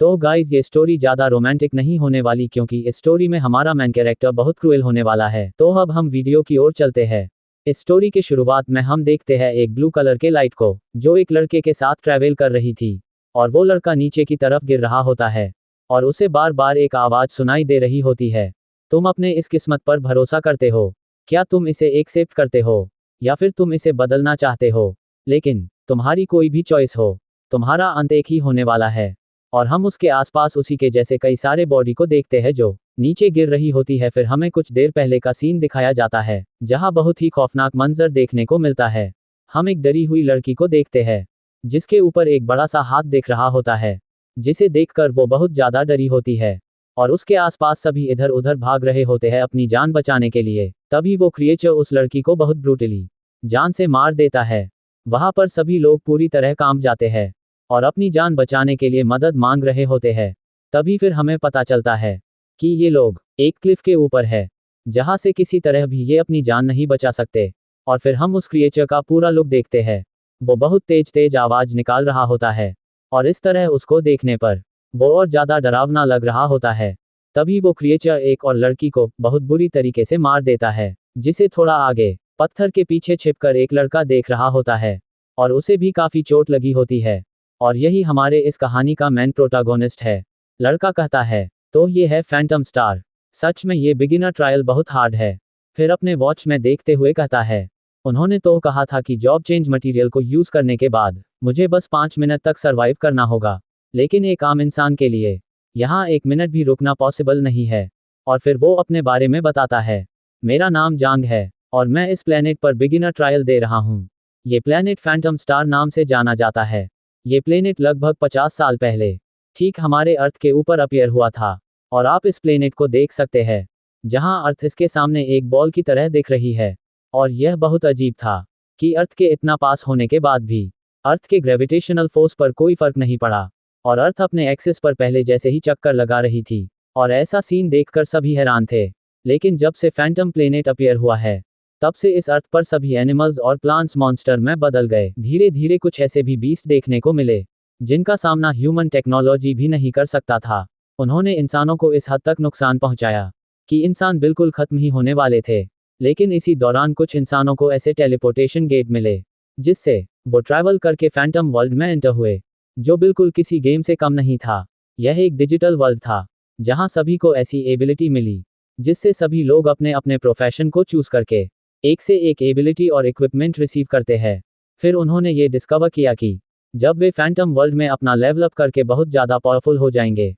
तो गाइज ये स्टोरी ज़्यादा रोमांटिक नहीं होने वाली क्योंकि इस स्टोरी में हमारा मेन कैरेक्टर बहुत क्रूएल होने वाला है। तो अब हम वीडियो की ओर चलते हैं। इस स्टोरी के शुरुआत में हम देखते हैं एक ब्लू कलर के लाइट को जो एक लड़के के साथ ट्रैवल कर रही थी और वो लड़का नीचे की तरफ गिर रहा होता है और उसे बार बार एक आवाज़ सुनाई दे रही होती है, तुम अपने इस किस्मत पर भरोसा करते हो? क्या तुम इसे एक्सेप्ट करते हो या फिर तुम इसे बदलना चाहते हो? लेकिन तुम्हारी कोई भी चॉइस हो, तुम्हारा अंत एक ही होने वाला है। और हम उसके आसपास उसी के जैसे कई सारे बॉडी को देखते हैं जो नीचे गिर रही होती है। फिर हमें कुछ देर पहले का सीन दिखाया जाता है जहां बहुत ही खौफनाक मंजर देखने को मिलता है। हम एक डरी हुई लड़की को देखते हैं जिसके ऊपर एक बड़ा सा हाथ दिख रहा होता है, जिसे देखकर वो बहुत ज़्यादा डरी होती है और उसके आसपास सभी इधर उधर भाग रहे होते हैं अपनी जान बचाने के लिए। तभी वो क्रिएचर उस लड़की को बहुत ब्रूटली जान से मार देता है। वहां पर सभी लोग पूरी तरह कांप जाते हैं और अपनी जान बचाने के लिए मदद मांग रहे होते हैं। तभी फिर हमें पता चलता है कि ये लोग एक क्लिफ के ऊपर है जहां से किसी तरह भी ये अपनी जान नहीं बचा सकते। और फिर हम उस क्रिएचर का पूरा लुक देखते हैं। वो बहुत तेज तेज आवाज निकाल रहा होता है और इस तरह उसको देखने पर वो और ज्यादा डरावना लग रहा होता है। तभी वो क्रिएचर एक और लड़की को बहुत बुरी तरीके से मार देता है, जिसे थोड़ा आगे पत्थर के पीछे छिपकर एक लड़का देख रहा होता है और उसे भी काफी चोट लगी होती है। और यही हमारे इस कहानी का मेन प्रोटागोनिस्ट है। लड़का कहता है, तो ये है फैंटम स्टार। सच में ये बिगिनर ट्रायल बहुत हार्ड है। फिर अपने वॉच में देखते हुए कहता है, उन्होंने तो कहा था कि जॉब चेंज मटेरियल को यूज करने के बाद मुझे बस 5 मिनट तक सरवाइव करना होगा, लेकिन एक आम इंसान के लिए यहाँ 1 मिनट भी रुकना पॉसिबल नहीं है। और फिर वो अपने बारे में बताता है, मेरा नाम जांग है और मैं इस प्लेनेट पर बिगिनर ट्रायल दे रहा हूँ। ये प्लेनेट फैंटम स्टार नाम से जाना जाता है। ये प्लेनेट लगभग 50 साल पहले ठीक हमारे अर्थ के ऊपर अपीयर हुआ था और आप इस प्लेनेट को देख सकते हैं जहां अर्थ इसके सामने एक बॉल की तरह दिख रही है। और यह बहुत अजीब था कि अर्थ के इतना पास होने के बाद भी अर्थ के ग्रेविटेशनल फोर्स पर कोई फर्क नहीं पड़ा और अर्थ अपने एक्सिस पर पहले जैसे ही चक्कर लगा रही थी। और ऐसा सीन देखकर सभी हैरान थे। लेकिन जब से फैंटम प्लेनेट अपीयर हुआ है तब से इस अर्थ पर सभी एनिमल्स और प्लांट्स मॉन्स्टर में बदल गए। धीरे धीरे कुछ ऐसे भी बीस्ट देखने को मिले जिनका सामना ह्यूमन टेक्नोलॉजी भी नहीं कर सकता था। उन्होंने इंसानों को इस हद तक नुकसान पहुंचाया कि इंसान बिल्कुल खत्म ही होने वाले थे। लेकिन इसी दौरान कुछ इंसानों को ऐसे टेलीपोर्टेशन गेट मिले जिससे वो ट्रैवल करके फैंटम वर्ल्ड में एंटर हुए, जो बिल्कुल किसी गेम से कम नहीं था। यह एक डिजिटल वर्ल्ड था जहां सभी को ऐसी एबिलिटी मिली जिससे सभी लोग अपने अपने प्रोफेशन को चूज करके एक से एक एबिलिटी और इक्विपमेंट रिसीव करते हैं। फिर उन्होंने ये डिस्कवर किया कि जब वे फैंटम वर्ल्ड में अपना लेवल अप करके बहुत ज़्यादा पावरफुल हो जाएंगे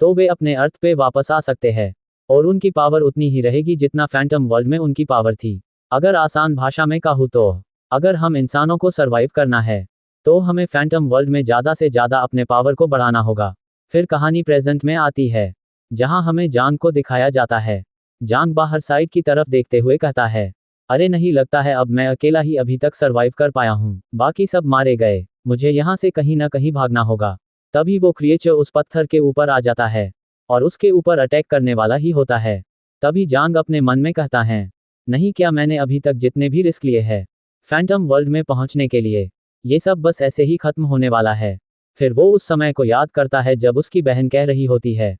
तो वे अपने अर्थ पे वापस आ सकते हैं और उनकी पावर उतनी ही रहेगी जितना फैंटम वर्ल्ड में उनकी पावर थी। अगर आसान भाषा में कहूँ तो अगर हम इंसानों को सरवाइव करना है तो हमें फैंटम वर्ल्ड में ज़्यादा से ज़्यादा अपने पावर को बढ़ाना होगा। फिर कहानी प्रेजेंट में आती है जहां हमें जांग को दिखाया जाता है। जांग बाहर साइड की तरफ देखते हुए कहता है, अरे नहीं, लगता है अब मैं अकेला ही अभी तक सरवाइव कर पाया हूँ, बाकी सब मारे गए, मुझे यहाँ से कहीं ना कहीं भागना होगा। तभी वो क्रिएचर उस पत्थर के ऊपर आ जाता है और उसके ऊपर अटैक करने वाला ही होता है। तभी जांग अपने मन में कहता है, नहीं, क्या मैंने अभी तक जितने भी रिस्क लिए हैं फैंटम वर्ल्ड में पहुंचने के लिए, ये सब बस ऐसे ही खत्म होने वाला है। फिर वो उस समय को याद करता है जब उसकी बहन कह रही होती है,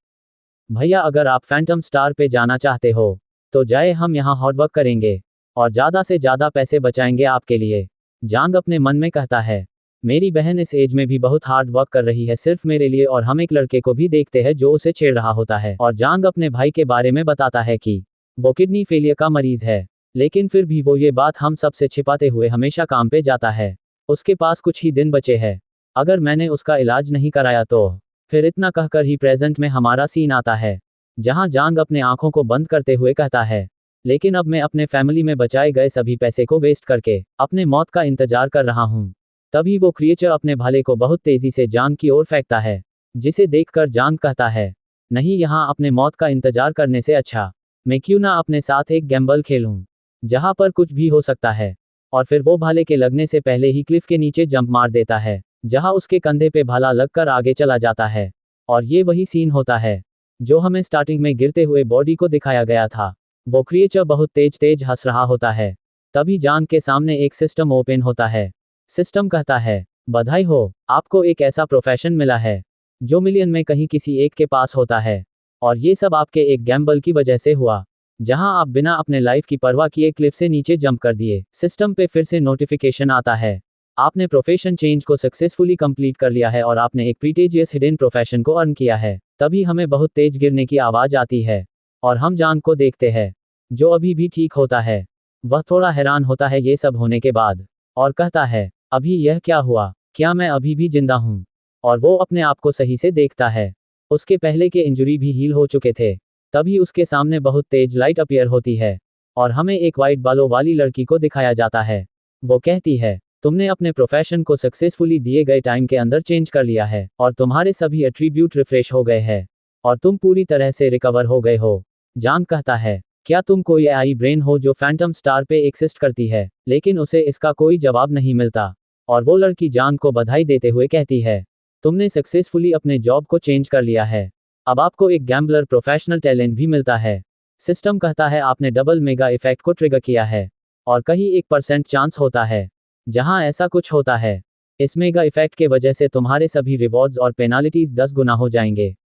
भैया अगर आप फैंटम स्टार पे जाना चाहते हो तो जाए, हम यहाँ हार्डवर्क करेंगे और ज़्यादा से ज़्यादा पैसे बचाएंगे आपके लिए। जांग अपने मन में कहता है, मेरी बहन इस एज में भी बहुत हार्ड वर्क कर रही है सिर्फ मेरे लिए। और हम एक लड़के को भी देखते हैं जो उसे छेड़ रहा होता है और जांग अपने भाई के बारे में बताता है कि वो किडनी फेलियर का मरीज है, लेकिन फिर भी वो ये बात हम सबसे छिपाते हुए हमेशा काम पे जाता है। उसके पास कुछ ही दिन बचे हैं, अगर मैंने उसका इलाज नहीं कराया तो। फिर इतना कहकर ही प्रेजेंट में हमारा सीन आता है जहां जांग अपने आंखों को बंद करते हुए कहता है, लेकिन अब मैं अपने फैमिली में बचाए गए सभी पैसे को वेस्ट करके अपने मौत का इंतजार कर रहा हूं। तभी वो क्रिएचर अपने भाले को बहुत तेजी से जांग की ओर फेंकता है, जिसे देखकर जांग कहता है, नहीं, यहाँ अपने मौत का इंतजार करने से अच्छा मैं क्यों ना अपने साथ एक गैम्बल खेलूं जहां पर कुछ भी हो सकता है। और फिर वो भाले के लगने से पहले ही क्लिफ के नीचे जंप मार देता है जहां उसके कंधे पे भाला लगकर आगे चला जाता है। और ये वही सीन होता है जो हमें स्टार्टिंग में गिरते हुए बॉडी को दिखाया गया था। वो क्रिएचर बहुत तेज तेज हंस रहा होता है। तभी जांग के सामने एक सिस्टम ओपन होता है। सिस्टम कहता है, बधाई हो, आपको एक ऐसा प्रोफेशन मिला है जो मिलियन में कहीं किसी एक के पास होता है। और ये सब आपके एक गैम्बल की वजह से हुआ, जहां आप बिना अपने लाइफ की परवाह किए क्लिफ से नीचे जंप कर दिए। सिस्टम पे फिर से नोटिफिकेशन आता है, आपने प्रोफेशन चेंज को सक्सेसफुली कंप्लीट कर लिया है और आपने एक प्रीटेजियस हिडन प्रोफेशन को अर्न किया है। तभी हमें बहुत तेज गिरने की आवाज आती है और हम जान को देखते हैं, जो अभी भी ठीक होता है। वह थोड़ा हैरान होता है ये सब होने के बाद और कहता है, अभी यह क्या हुआ, क्या मैं अभी भी जिंदा हूं? और वो अपने आप को सही से देखता है। उसके पहले के इंजरी भी हील हो चुके थे। तभी उसके सामने बहुत तेज लाइट अपीयर होती है और हमें एक वाइट बालों वाली लड़की को दिखाया जाता है। वो कहती है, तुमने अपने प्रोफेशन को सक्सेसफुली दिए गए टाइम के अंदर चेंज कर लिया है और तुम्हारे सभी एट्रीब्यूट रिफ्रेश हो गए हैं और तुम पूरी तरह से रिकवर हो गए हो। जान कहता है, क्या तुम कोई एआई ब्रेन हो जो फैंटम स्टार पे एक्सिस्ट करती है? लेकिन उसे इसका कोई जवाब नहीं मिलता और वो लड़की जान को बधाई देते हुए कहती है, तुमने सक्सेसफुली अपने जॉब को चेंज कर लिया है। अब आपको एक गैम्बलर प्रोफेशनल टैलेंट भी मिलता है। सिस्टम कहता है, आपने डबल मेगा इफेक्ट को ट्रिगर किया है और कहीं 1% चांस होता है जहां ऐसा कुछ होता है। इस मेगा इफेक्ट के वजह से तुम्हारे सभी रिवॉर्ड्स और पेनाल्टीज 10 गुना हो जाएंगे।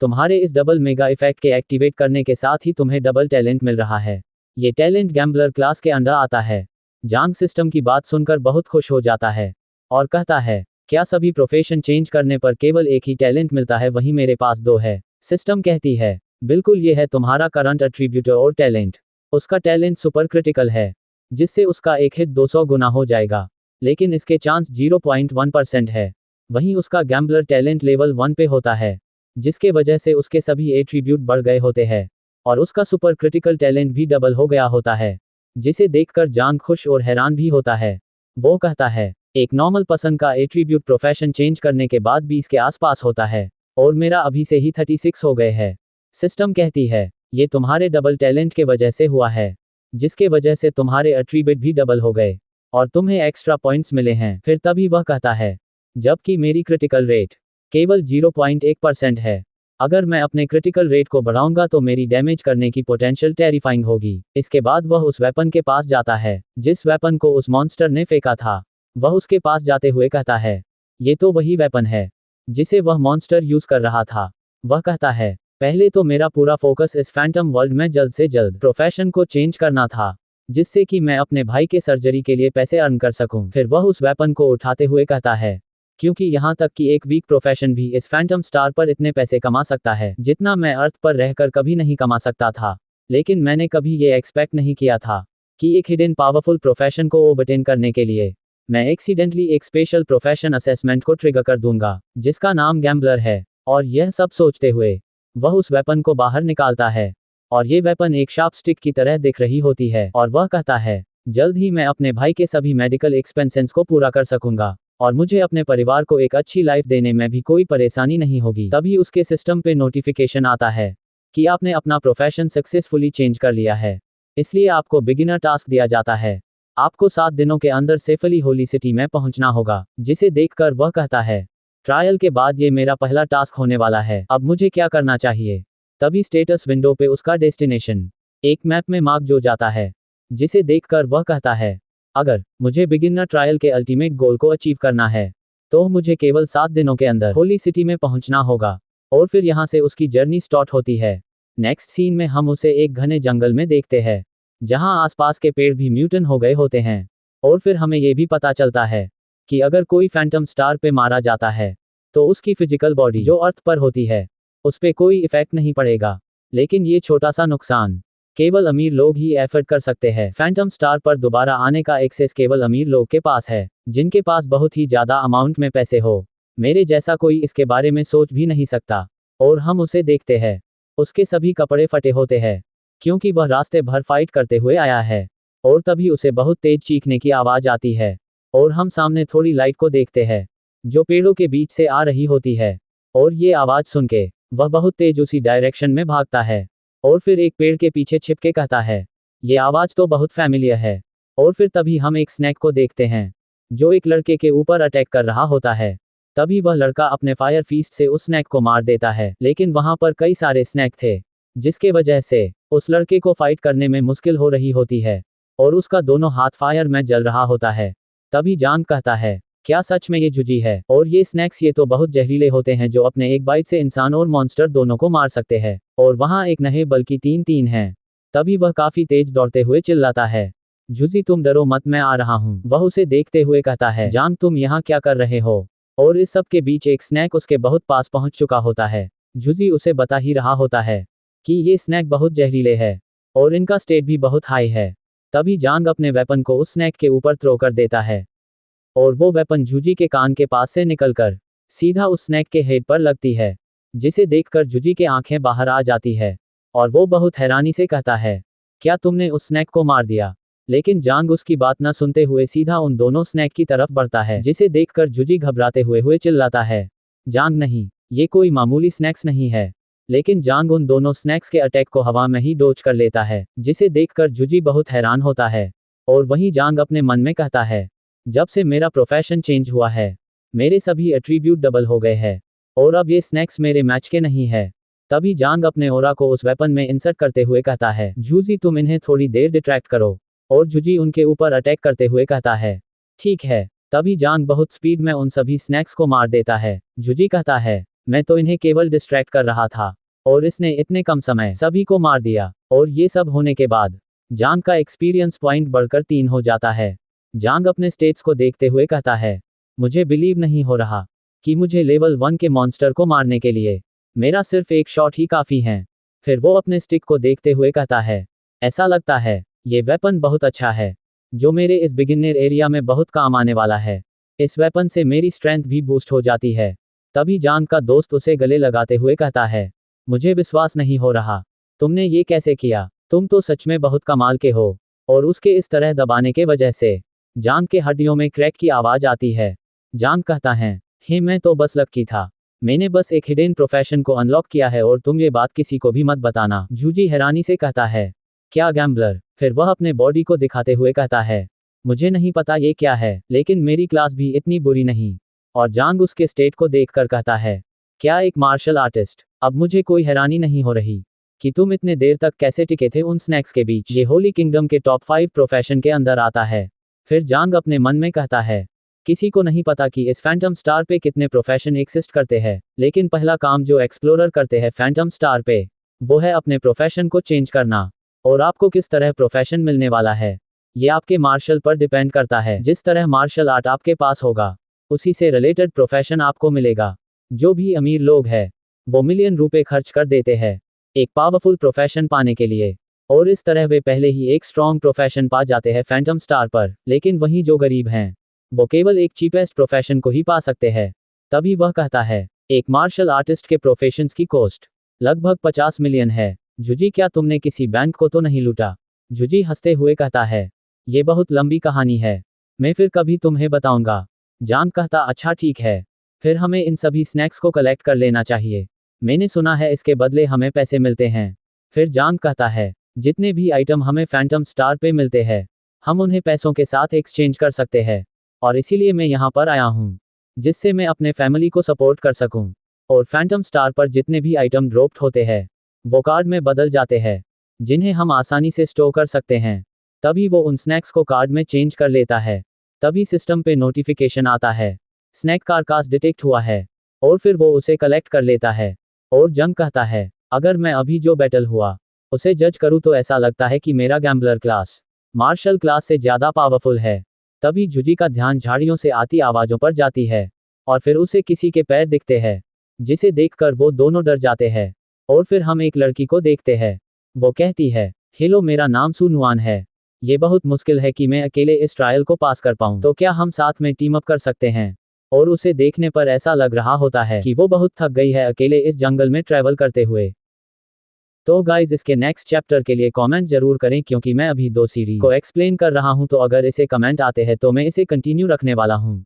तुम्हारे इस डबल मेगा इफेक्ट के एक्टिवेट करने के साथ ही तुम्हें डबल टैलेंट मिल रहा है। ये टैलेंट गैम्बलर क्लास के अंडर आता है। जांग सिस्टम की बात सुनकर बहुत खुश हो जाता है और कहता है, क्या सभी प्रोफेशन चेंज करने पर केवल एक ही टैलेंट मिलता है? वहीं मेरे पास 2 है। सिस्टम कहती है, बिल्कुल ये है तुम्हारा करंट एट्रीब्यूट और टैलेंट। उसका टैलेंट सुपर क्रिटिकल है, जिससे उसका एक हिट 200 गुना हो जाएगा, लेकिन इसके चांस 0.1% है। वहीं उसका गैम्बलर टैलेंट लेवल 1 पे होता है, जिसके वजह से उसके सभी एट्रीब्यूट बढ़ गए होते हैं और उसका सुपर क्रिटिकल टैलेंट भी डबल हो गया होता है, जिसे देखकर जान खुश और हैरान भी होता है। वो कहता है, एक नॉर्मल पर्सन का एट्रीब्यूट प्रोफेशन चेंज करने के बाद 20 के आसपास होता है और मेरा अभी से ही 36 हो गए हैं। सिस्टम कहती है, ये तुम्हारे डबल टैलेंट के वजह से हुआ है, जिसके वजह से तुम्हारे एट्रीब्यूट भी डबल हो गए और तुम्हें एक्स्ट्रा पॉइंट्स मिले हैं। फिर तभी वह कहता है, जबकि मेरी क्रिटिकल रेट केवल 0.1% है। अगर मैं अपने क्रिटिकल रेट को बढ़ाऊंगा तो मेरी डैमेज करने की पोटेंशियल टेरिफाइंग होगी। इसके बाद वह उस वेपन के पास जाता है जिस वेपन को उस मॉन्स्टर ने फेंका था। वह उसके पास जाते हुए कहता है, ये तो वही वेपन है जिसे वह मॉन्स्टर यूज कर रहा था। वह कहता है, पहले तो मेरा पूरा फोकस इस फैंटम वर्ल्ड में जल्द से जल्द प्रोफेशन को चेंज करना था, जिससे कि मैं अपने भाई के सर्जरी के लिए पैसे अर्न कर सकूं। फिर वह उस वेपन को उठाते हुए कहता है, क्योंकि यहाँ तक कि एक वीक प्रोफेशन भी इस फैंटम स्टार पर इतने पैसे कमा सकता है जितना मैं अर्थ पर रहकर कभी नहीं कमा सकता था। लेकिन मैंने कभी ये एक्सपेक्ट नहीं किया था कि एक हिडन पावरफुल प्रोफेशन को ओवरटेन करने के लिए मैं एक्सीडेंटली एक स्पेशल प्रोफेशन असेसमेंट को ट्रिगर कर दूंगा, जिसका नाम गैम्बलर है। और यह सब सोचते हुए वह उस वेपन को बाहर निकालता है और ये वेपन एक शार्प स्टिक की तरह दिख रही होती है और वह कहता है, जल्द ही मैं अपने भाई के सभी मेडिकल एक्सपेंसेस को पूरा कर सकूंगा और मुझे अपने परिवार को एक अच्छी लाइफ देने में भी कोई परेशानी नहीं होगी। तभी उसके सिस्टम पे नोटिफिकेशन आता है कि आपने अपना प्रोफेशन सक्सेसफुली चेंज कर लिया है, इसलिए आपको बिगिनर टास्क दिया जाता है। आपको 7 दिनों के अंदर सेफली होली सिटी में पहुंचना होगा, जिसे देखकर वह कहता है, ट्रायल के बाद ये मेरा पहला टास्क होने वाला है, अब मुझे क्या करना चाहिए? तभी स्टेटस विंडो पे उसका डेस्टिनेशन एक मैप में मार्क हो जाता है, जिसे देखकर वह कहता है, अगर मुझे बिगिनर ट्रायल के अल्टीमेट गोल को अचीव करना है तो मुझे केवल 7 दिनों के अंदर होली सिटी में पहुंचना होगा। और फिर यहाँ से उसकी जर्नी स्टार्ट होती है। नेक्स्ट सीन में हम उसे एक घने जंगल में देखते हैं, जहां आसपास के पेड़ भी म्यूटन हो गए होते हैं। और फिर हमें यह भी पता चलता है कि अगर कोई फैंटम स्टार पे मारा जाता है तो उसकी फिजिकल बॉडी जो अर्थ पर होती है उस पे कोई इफेक्ट नहीं पड़ेगा। लेकिन ये छोटा सा नुकसान केवल अमीर लोग ही एफर्ट कर सकते हैं। फैंटम स्टार पर दोबारा आने का एक्सेस केवल अमीर लोग के पास है, जिनके पास बहुत ही ज्यादा अमाउंट में पैसे हो। मेरे जैसा कोई इसके बारे में सोच भी नहीं सकता। और हम उसे देखते हैं, उसके सभी कपड़े फटे होते हैं क्योंकि वह रास्ते भर फाइट करते हुए आया है। और तभी उसे बहुत तेज चीखने की आवाज आती है और हम सामने थोड़ी लाइट को देखते हैं जो पेड़ों के बीच से आ रही होती है। और ये आवाज सुन के वह बहुत तेज उसी डायरेक्शन में भागता है और फिर एक पेड़ के पीछे छिप के कहता है, ये आवाज तो बहुत फैमिलियर है। और फिर तभी हम एक स्नैक को देखते हैं जो एक लड़के के ऊपर अटैक कर रहा होता है। तभी वह लड़का अपने फायर फीस्ट से उस स्नैक को मार देता है, लेकिन वहां पर कई सारे स्नैक थे जिसके वजह से उस लड़के को फाइट करने में मुश्किल हो रही होती है और उसका दोनों हाथ फायर में जल रहा होता है। तभी जांग कहता है, क्या सच में ये जुजी है? और ये स्नैक्स ये तो बहुत जहरीले होते हैं जो अपने एक बाइट से इंसान और मॉन्स्टर दोनों को मार सकते हैं। और वहाँ एक नहीं बल्कि 3 हैं। तभी वह काफी तेज दौड़ते हुए चिल्लाता है, जुजी तुम डरो मत, मैं आ रहा हूँ। वह उसे देखते हुए कहता है, जांग तुम यहाँ क्या कर रहे हो? और इस सब के बीच एक स्नैक उसके बहुत पास पहुंच चुका होता है। जुजी उसे बता ही रहा होता है कि ये स्नैक बहुत जहरीले है और इनका स्टेट भी बहुत हाई है। तभी जांग अपने वेपन को उस स्नैक के ऊपर थ्रो कर देता है और वो वेपन जुजी के कान के पास से निकलकर सीधा उस स्नैक के हेड पर लगती है, जिसे देखकर जुजी के आंखें बाहर आ जाती है और वो बहुत हैरानी से कहता है, क्या तुमने उस स्नैक को मार दिया? लेकिन जांग उसकी बात न सुनते हुए सीधा उन दोनों स्नैक की तरफ बढ़ता है, जिसे देखकर जुजी घबराते हुए चिल्लाता है, जांग नहीं, ये कोई मामूली स्नैक्स नहीं है। लेकिन जांग उन दोनों स्नैक्स के अटैक को हवा में ही डोज कर लेता है, जिसे देखकर जुजी बहुत हैरान होता है। और वहीं जांग अपने मन में कहता है, जब से मेरा प्रोफेशन चेंज हुआ है, मेरे सभी एट्रीब्यूट डबल हो गए हैं और अब ये स्नैक्स मेरे मैच के नहीं है। तभी जांग अपने ओरा को उस वेपन में इंसर्ट करते हुए कहता है, जुजी तुम इन्हें थोड़ी देर डिट्रैक्ट करो। और जुजी उनके ऊपर अटैक करते हुए कहता है, ठीक है। तभी जांग बहुत स्पीड में उन सभी स्नैक्स को मार देता है। जुजी कहता है, मैं तो इन्हें केवल डिस्ट्रैक्ट कर रहा था और इसने इतने कम समय सभी को मार दिया। और ये सब होने के बाद जांग का एक्सपीरियंस पॉइंट बढ़कर 3 हो जाता है। जांग अपने स्टेट्स को देखते हुए कहता है, मुझे बिलीव नहीं हो रहा कि मुझे लेवल 1 के मॉन्स्टर को मारने के लिए मेरा सिर्फ एक शॉट ही काफी है। फिर वो अपने स्टिक को देखते हुए कहता है, ऐसा लगता है ये वेपन बहुत अच्छा है, जो मेरे इस बिगिनर एरिया में बहुत काम आने वाला है। इस वेपन से मेरी स्ट्रेंथ भी बूस्ट हो जाती है। तभी जांग का दोस्त उसे गले लगाते हुए कहता है, मुझे विश्वास नहीं हो रहा, तुमने ये कैसे किया? तुम तो सच में बहुत कमाल के हो। और उसके इस तरह दबाने के वजह से जांग के हड्डियों में क्रैक की आवाज आती है। जांग कहता है, हे मैं तो बस लकी था, मैंने बस एक हिडन प्रोफेशन को अनलॉक किया है और तुम ये बात किसी को भी मत बताना। जुजी हैरानी से कहता है, क्या गैम्बलर? फिर वह अपने बॉडी को दिखाते हुए कहता है, मुझे नहीं पता ये क्या है, लेकिन मेरी क्लास भी इतनी बुरी नहीं। और जांग उसके स्टेट को देखकर कहता है, क्या एक मार्शल आर्टिस्ट? अब मुझे कोई हैरानी नहीं हो रही कि तुम इतने देर तक कैसे टिके थे उन स्नैक्स के बीच। ये होली किंगडम के टॉप 5 प्रोफेशन के अंदर आता है। फिर जांग अपने मन में कहता है, किसी को नहीं पता कि इस फैंटम स्टार पे कितने प्रोफेशन एक्सिस्ट करते हैं, लेकिन पहला काम जो एक्सप्लोरर करते हैं फैंटम स्टार पे, वो है अपने प्रोफेशन को चेंज करना। और आपको किस तरह प्रोफेशन मिलने वाला है, ये आपके मार्शल पर डिपेंड करता है। जिस तरह मार्शल आर्ट आपके पास होगा, उसी से रिलेटेड प्रोफेशन आपको मिलेगा। जो भी अमीर लोग हैं, वो मिलियन रुपए खर्च कर देते हैं एक पावरफुल प्रोफेशन पाने के लिए, और इस तरह वे पहले ही एक स्ट्रॉन्ग प्रोफेशन पा जाते हैं फैंटम स्टार पर। लेकिन वहीं जो गरीब हैं, वो केवल एक चीपेस्ट प्रोफेशन को ही पा सकते हैं। तभी वह कहता है, एक मार्शल आर्टिस्ट के प्रोफेशंस की कॉस्ट लगभग 50 मिलियन है। जुजी क्या तुमने किसी बैंक को तो नहीं लूटा? जुजी हंसते हुए कहता है, ये बहुत लंबी कहानी है, मैं फिर कभी तुम्हें बताऊंगा। जांग कहता, अच्छा ठीक है, फिर हमें इन सभी स्नैक्स को कलेक्ट कर लेना चाहिए, मैंने सुना है इसके बदले हमें पैसे मिलते हैं। फिर जांग कहता है, जितने भी आइटम हमें फैंटम स्टार पे मिलते हैं, हम उन्हें पैसों के साथ एक्सचेंज कर सकते हैं, और इसीलिए मैं यहाँ पर आया हूँ, जिससे मैं अपने फैमिली को सपोर्ट कर सकूँ। और फैंटम स्टार पर जितने भी आइटम ड्रॉप्ड होते हैं, वो कार्ड में बदल जाते हैं, जिन्हें हम आसानी से स्टोर कर सकते हैं। तभी वो उन स्नैक्स को कार्ड में चेंज कर लेता है। तभी सिस्टम पे नोटिफिकेशन आता है, स्नैक कारकास डिटेक्ट हुआ है, और फिर वो उसे कलेक्ट कर लेता है। और जंग कहता है, अगर मैं अभी जो बैटल हुआ उसे जज करूँ तो ऐसा लगता है कि मेरा गैम्बलर क्लास मार्शल क्लास से ज़्यादा पावरफुल है। तभी जुजी का ध्यान झाड़ियों से आती आवाज़ों पर जाती है, और फिर उसे किसी के पैर दिखते हैं, जिसे देखकर वो दोनों डर जाते हैं। और फिर हम एक लड़की को देखते हैं, वो कहती है, हेलो मेरा नाम सुनुआन है, ये बहुत मुश्किल है कि मैं अकेले इस ट्रायल को पास कर पाऊँ, तो क्या हम साथ में टीम अप कर सकते हैं? और उसे देखने पर ऐसा लग रहा होता है कि वो बहुत थक गई है अकेले इस जंगल में ट्रैवल करते हुए। तो गाइज इसके नेक्स्ट चैप्टर के लिए कमेंट जरूर करें, क्योंकि मैं अभी 2 सीरीज को एक्सप्लेन कर रहा हूं, तो अगर इसे कमेंट आते हैं तो मैं इसे कंटिन्यू रखने वाला हूं।